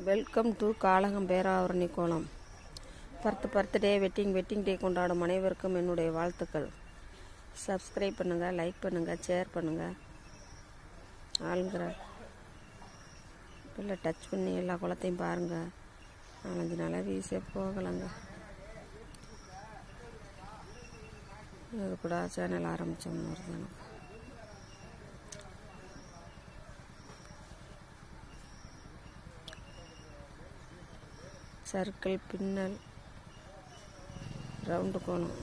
Welcome to காளகம் Peravurani கோலம். Birthday wedding day கொண்டாடும் அனைவருக்கும் என்னுடைய வாழ்த்துக்கள். சப்ஸ்கிரைப் பண்ணுங்கள், லைக் பண்ணுங்கள், ஷேர் பண்ணுங்கள். ஆளுங்கிற இல்லை டச் பண்ணி எல்லா குளத்தையும் பாருங்கள். 4-5 நாளாக வீசே போகலைங்க. இது கூட சேனல் ஆரம்பித்தோம்னு வருது எனக்கு. சர்க்கிள், பின்னல், ரவுண்டு கோலம்.